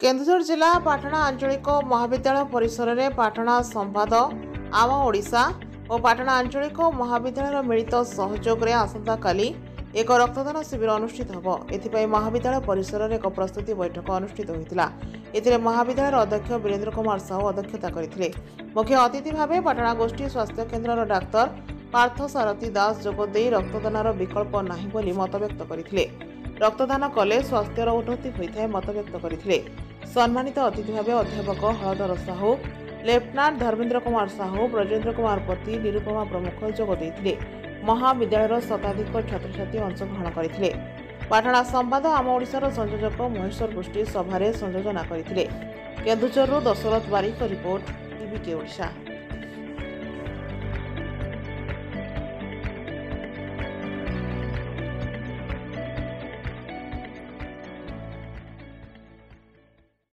केन्दुझर जिला पाटणा आंचलिक महाविद्यालय परिसर में पाटणा संवाद आम ओडिशा और पाटणा आंचलिक महाविद्यालय मिलित सहयोग में आसंता काली एक रक्तदान शिविर अनुष्ठित होब। एथिपाई महाविद्यालय परिसर में एक प्रस्तुति बैठक अनुष्ठित होता। एथिरे महाविद्यालय अध्यक्ष वीरेन्द्र कुमार साहू अध्यक्षता करथिले। मुख्य अतिथि भाव पाटणा गोष्ठी स्वास्थ्य केन्द्र डाक्तर पार्थ सारथी दास जोगदे रक्तदानर विकल्प नाही बोली मतव्यक्त करथिले। रक्तदान कले स्वास्थ्यर उन्नति होता है मतव्यक्त करथिले। सम्मानित अतिथि भाव अध्यापक हलधर साहू, लेफ्टनांट धर्मेन्द्र कुमार साहू, ब्रजेन्द्र कुमार पति, निरुपमा प्रमुख जोग देथिले। महाविद्यालय शताधिक छात्र छात्री अंशग्रहण करथिले। पाटणा संवाद आम ओडिशार संयोजक महेश्वर गोष्ठी सभारे संयोजना करथिले। केन्दुझरରୁ दशरथ बारिक रिपोर्ट टीवी के ओडिशा।